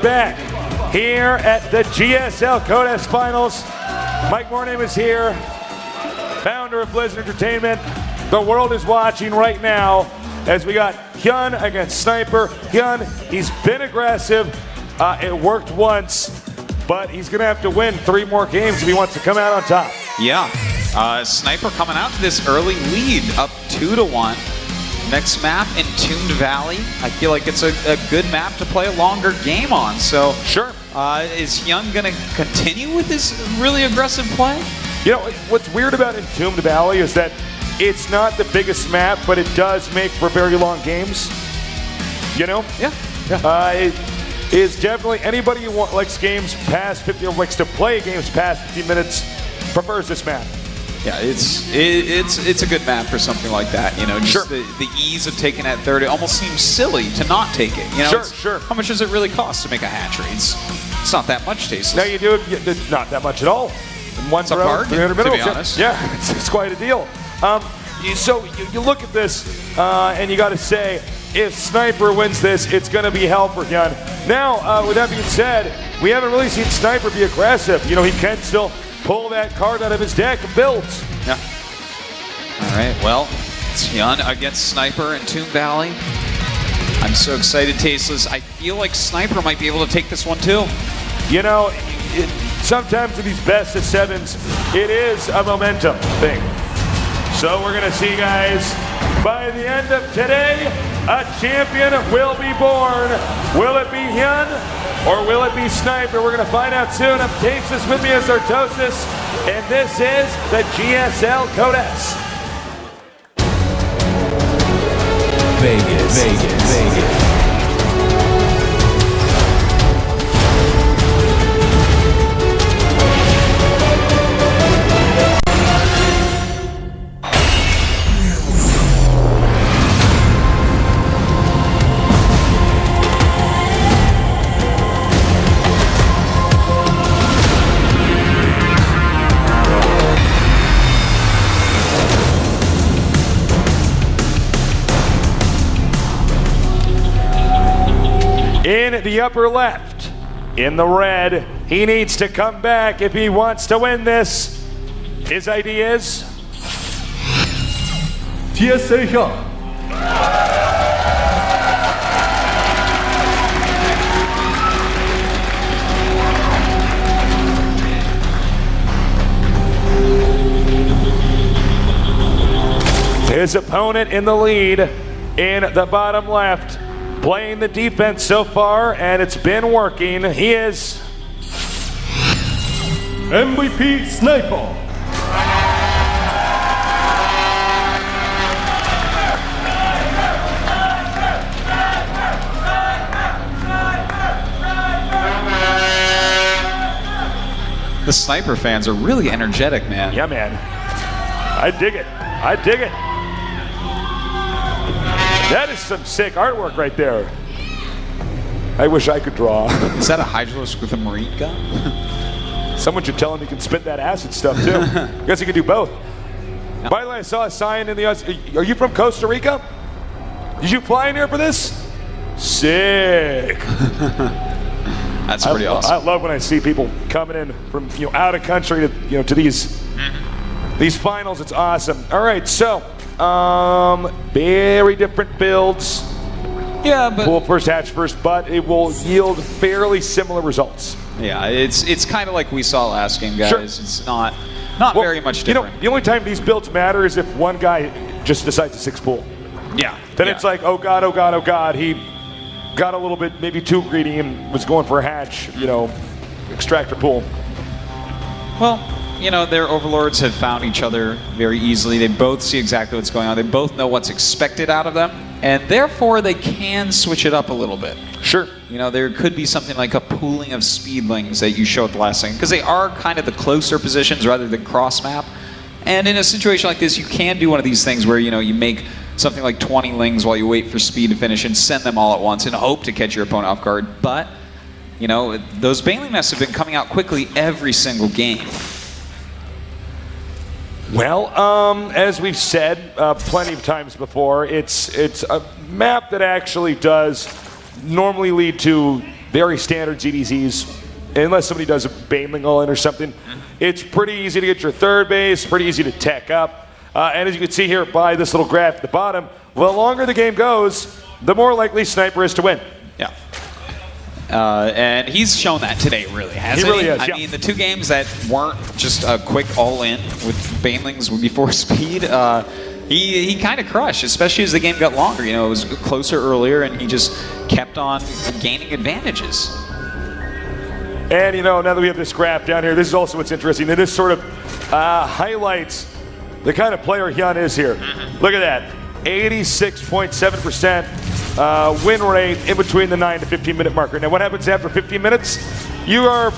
back here at the GSL Codes Finals. Mike Mornay is here, founder of Blizzard Entertainment. The world is watching right now as we got HyuN against Sniper. HyuN, he's been aggressive. It worked once, but he's going to have to win 3 more games if he wants to come out on top. Yeah. Sniper coming out to this early lead, up 2-1. Next map, Entombed Valley. I feel like it's a good map to play a longer game on. So, sure. Is HyuN going to continue with this really aggressive play? You know, what's weird about Entombed Valley is that it's not the biggest map, but it does make for very long games. You know? Yeah. It is definitely anybody who likes games past 50 or likes to play games past 15 minutes prefers this map. Yeah, it's a good map for something like that. You know, just sure. the ease of taking that 30 almost seems silly to not take it. You know, sure. How much does it really cost to make a hatchery? It's not that much, Tasteless. Now you do it, it's not that much at all. It's a bargain, 300 minerals, to be honest. Yeah, it's quite a deal. So you look at this, and you got to say, if Sniper wins this, it's going to be hell for HyuN. Now, with that being said, we haven't really seen Sniper be aggressive. You know, he can still pull that card out of his deck and builds. Yeah. All right, well, it's HyuN against Sniper in Entombed Valley. I'm so excited, Tasteless. I feel like Sniper might be able to take this one, too. You know, sometimes in these best of 7s, it is a momentum thing. So we're going to see, guys, by the end of today, a champion will be born. Will it be HyuN or will it be Sniper? We're going to find out soon. I'm Tasteless, with me as Artosis, and this is the GSL Codes. Vegas. In the upper left, in the red, he needs to come back if he wants to win this. His ID is GSL HyuN. His opponent in the lead in the bottom left, playing the defense so far, and it's been working. He is MVP Sniper. The Sniper fans are really energetic, man. Yeah, man. I dig it. I dig it. That is some sick artwork right there. I wish I could draw. Is that a Hydralisk with a marine gun? Someone should tell him he can spit that acid stuff too. I guess he can do both. No. By the way, I saw a sign in the... Are you from Costa Rica? Did you fly in here for this? Sick. That's pretty awesome. I love when I see people coming in from out of country to to these finals. It's awesome. All right, so very different builds. Yeah, but Pool first, hatch first, but it will yield fairly similar results. Yeah, it's kind of like we saw last game, guys. Sure. It's not very much different. The only time these builds matter is if one guy just decides to 6 pool. Yeah. Then it's like, oh god, oh god, oh god. He got a little bit maybe too greedy and was going for a hatch, extractor pool. Well, their overlords have found each other very easily. They both see exactly what's going on. They both know what's expected out of them, and therefore they can switch it up a little bit. Sure. There could be something like a pooling of speedlings that you showed the last thing, because they are kind of the closer positions rather than cross map. And in a situation like this, you can do one of these things where you make something like 20 lings while you wait for speed to finish and send them all at once and hope to catch your opponent off guard. But those Baneling nests have been coming out quickly every single game. Well, as we've said plenty of times before, it's a map that actually does normally lead to very standard ZDZs. Unless somebody does a Baneling all-in or something, it's pretty easy to get your third base, pretty easy to tech up. And as you can see here by this little graph at the bottom, the longer the game goes, the more likely Sniper is to win. Yeah. And he's shown that today, really, hasn't he? He really has, I mean, the two games that weren't just a quick all-in with Banelings before speed, he kind of crushed, especially as the game got longer. You know, it was closer earlier, and he just kept on gaining advantages. And, you know, now that we have this graph down here, this is also what's interesting. And this sort of highlights the kind of player HyuN is here. Look at that. 86.7% win rate in between the 9 to 15 minute marker. Now, what happens after 15 minutes? You are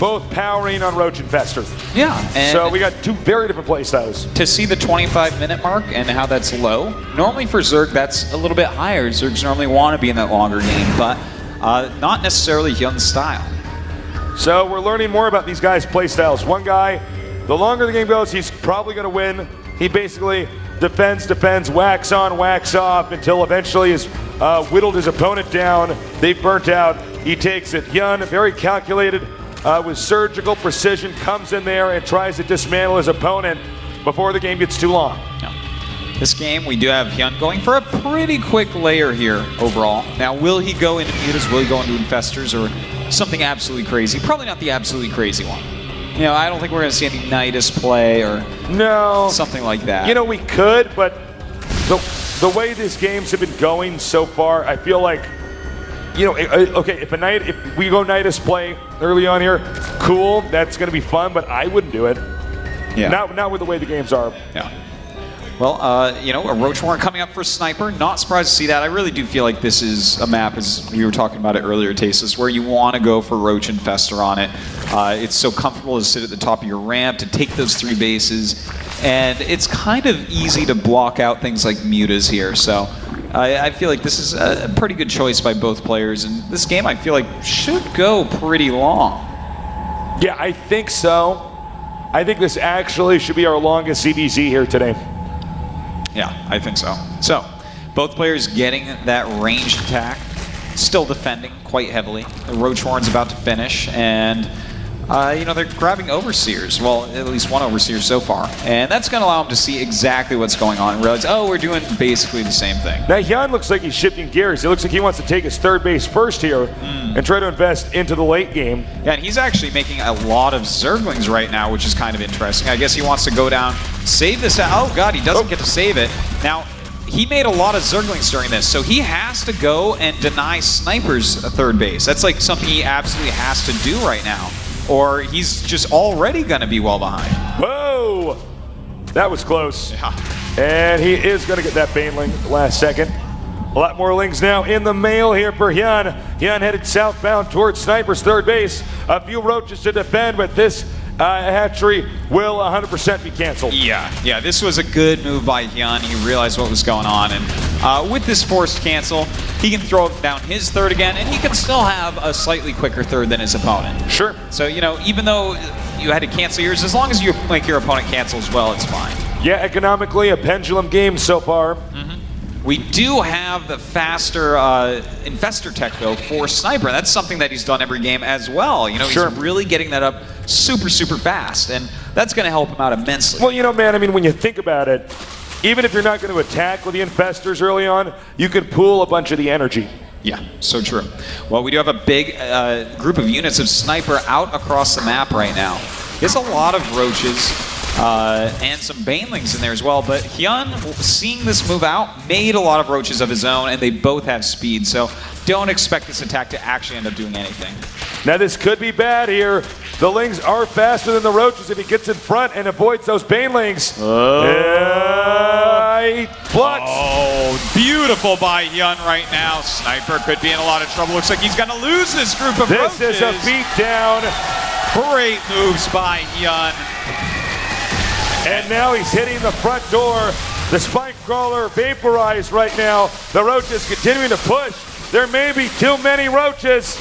both powering on Roach and Fester. Yeah. And so we got two very different play styles. To see the 25-minute mark and how that's low, normally for Zerg, that's a little bit higher. Zergs normally want to be in that longer game, but not necessarily HyuN's style. So we're learning more about these guys' play styles. One guy, the longer the game goes, he's probably going to win. He basically defends, wax on, wax off until eventually he's whittled his opponent down. They've burnt out. He takes it. HyuN, very calculated with surgical precision, comes in there and tries to dismantle his opponent before the game gets too long. Yeah. This game, we do have HyuN going for a pretty quick layer here overall. Now, will he go into mutas? Will he go into infestors or something absolutely crazy? Probably not the absolutely crazy one. You know, I don't think we're going to see any Nidus play or something like that. You know, we could, but the way these games have been going so far, I feel like, you know, okay, if we go Nidus play early on here, cool, that's going to be fun, but I wouldn't do it. Yeah. Not with the way the games are. Yeah. Well, you know, a Roach Warren coming up for Sniper. Not surprised to see that. I really do feel like this is a map, as we were talking about it earlier, Tasis, where you want to go for Roach and Fester on it. It's so comfortable to sit at the top of your ramp, to take those 3 bases, and it's kind of easy to block out things like mutas here. So I feel like this is a pretty good choice by both players, and this game I feel like should go pretty long. Yeah, I think so. I think this actually should be our longest CDZ here today. Yeah, I think so. So, both players getting that ranged attack, still defending quite heavily. The Roach Warren's about to finish, and you know, they're grabbing Overseers. Well, at least one Overseer so far. And that's going to allow them to see exactly what's going on and realize, oh, we're doing basically the same thing. Now, HyuN looks like he's shifting gears. It looks like he wants to take his third base first here and try to invest into the late game. Yeah, and he's actually making a lot of Zerglings right now, which is kind of interesting. I guess he wants to go down, save this out. Oh, God, he doesn't get to save it. Now, he made a lot of Zerglings during this, so he has to go and deny Snipers a third base. That's like something he absolutely has to do right now, or he's just already going to be well behind. Whoa! That was close. Yeah. And he is going to get that Baneling last second. A lot more lings now in the mail here for HyuN. HyuN headed southbound towards Sniper's third base. A few Roaches to defend, but this hatchery will 100% be canceled. Yeah, this was a good move by HyuN. He realized what was going on, and with this forced cancel, he can throw down his third again, and he can still have a slightly quicker third than his opponent. Sure. So, you know, even though you had to cancel yours, as long as you make your opponent cancel as well, it's fine. Yeah, economically, a pendulum game so far. We do have the faster Infestor tech, though, for Sniper. That's something that he's done every game as well. You know, he's really getting that up super, super fast, and that's going to help him out immensely. Well, you know, man, I mean, when you think about it, even if you're not going to attack with the Infestors early on, you can pool a bunch of the energy. Yeah, so true. Well, we do have a big group of units of Sniper out across the map right now. There's a lot of Roaches and some Banelings in there as well, but HyuN, seeing this move out, made a lot of Roaches of his own, and they both have speed, so don't expect this attack to actually end up doing anything. Now this could be bad here. The Lings are faster than the Roaches if he gets in front and avoids those Banelings. He blocks. Oh, beautiful by HyuN right now. Sniper could be in a lot of trouble. Looks like he's going to lose this group of Roaches. This is a beatdown. Great moves by HyuN. And now he's hitting the front door. The Spike Crawler vaporized right now. The Roaches continuing to push. There may be too many Roaches.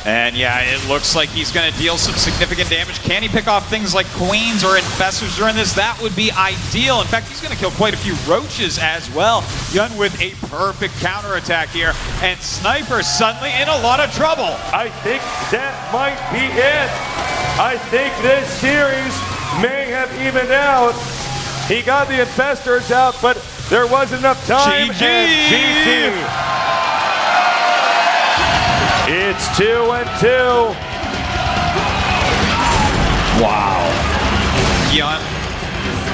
And yeah, it looks like he's going to deal some significant damage. Can he pick off things like queens or infestors during this? That would be ideal. In fact, he's going to kill quite a few roaches as well. HyuN with a perfect counterattack here. And Sniper suddenly in a lot of trouble. I think that might be it. I think this series may have evened out. He got the infestors out, but there wasn't enough time. GG. And GG. It's 2-2. Wow. HyuN,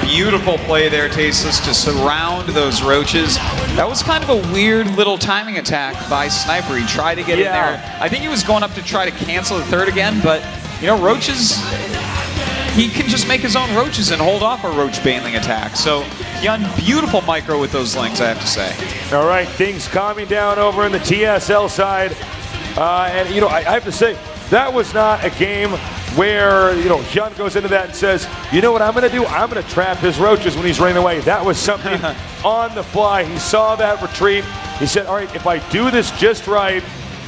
beautiful play there, Tasteless, to surround those roaches. That was kind of a weird little timing attack by Sniper. He tried to get in there. I think he was going up to try to cancel the third again, but, you know, roaches, he can just make his own roaches and hold off a roach baneling attack. So, HyuN, beautiful micro with those lings, I have to say. All right, things calming down over in the TSL side. And, you know, I have to say, that was not a game where, you know, HyuN goes into that and says, you know what I'm going to do? I'm going to trap his roaches when he's running away. That was something on the fly. He saw that retreat. He said, all right, if I do this just right,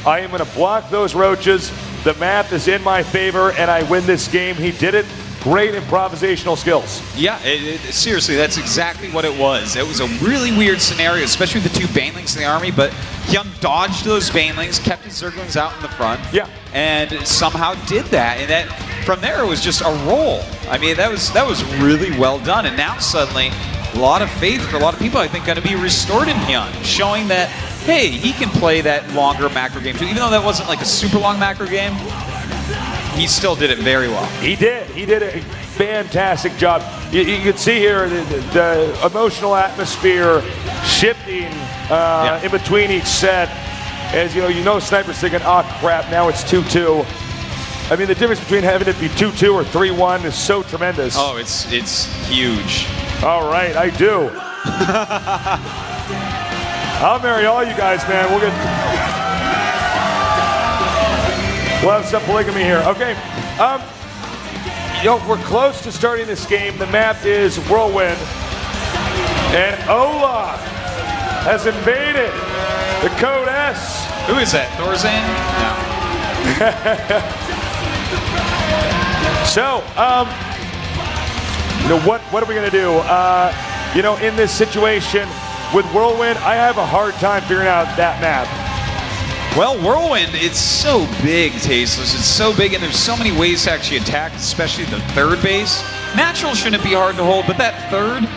I am going to block those roaches. The math is in my favor, and I win this game. He did it. Great improvisational skills. Yeah, seriously, that's exactly what it was. It was a really weird scenario, especially with the two banelings in the army, but HyuN dodged those banelings, kept his zerglings out in the front, and somehow did that. And that from there, it was just a roll. I mean, that was really well done. And now suddenly, a lot of faith for a lot of people, I think, going to be restored in HyuN, showing that, hey, he can play that longer macro game too. Even though that wasn't like a super long macro game, he still did it very well. He did. He did a fantastic job. You can see here the emotional atmosphere shifting in between each set. As you know, Sniper's thinking, oh crap, now it's 2-2. I mean, the difference between having it be 2-2 or 3-1 is so tremendous. Oh, it's huge. All right, I do. I'll marry all you guys, man. We'll have some polygamy here. Okay. We're close to starting this game. The map is Whirlwind. And Olaf has invaded the Code S. Who is that? Thorzan? No. So, what are we going to do? In this situation with Whirlwind, I have a hard time figuring out that map. Well, Whirlwind, it's so big, Tasteless. It's so big, and there's so many ways to actually attack, especially the third base. Natural shouldn't be hard to hold, but that third,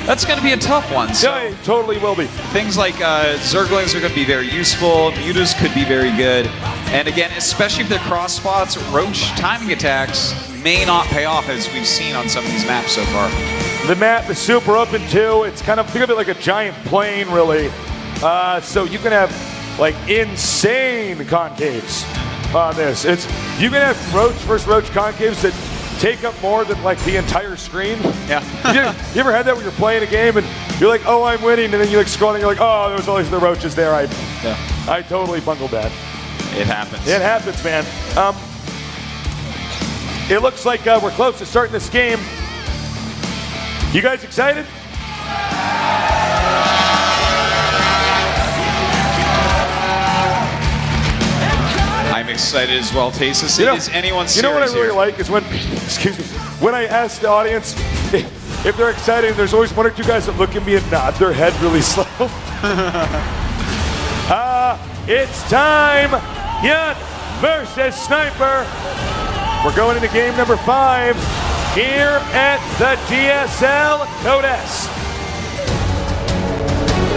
that's going to be a tough one. So yeah, it totally will be. Things like Zerglings are going to be very useful. Mutas could be very good. And again, especially if they're cross spots, Roach timing attacks may not pay off, as we've seen on some of these maps so far. The map is super open, too. It's kind of, think of it like a giant plane, really. So you can have like insane concaves on this. You can have Roach versus Roach concaves that take up more than like the entire screen. Yeah. You ever had that when you're playing a game and you're like, oh, I'm winning, and then you like scroll and you're like, oh, there was always the roaches there. I totally bungled that. It happens. It happens, man. It looks like we're close to starting this game. You guys excited? I'm excited as well, Tasteless. Is anyone serious? You know what I really here? like is when, when I ask the audience if they're excited, there's always one or two guys that look at me and nod their head really slow. It's time. HyuN versus Sniper. We're going into game number 5 here at the GSL Code S.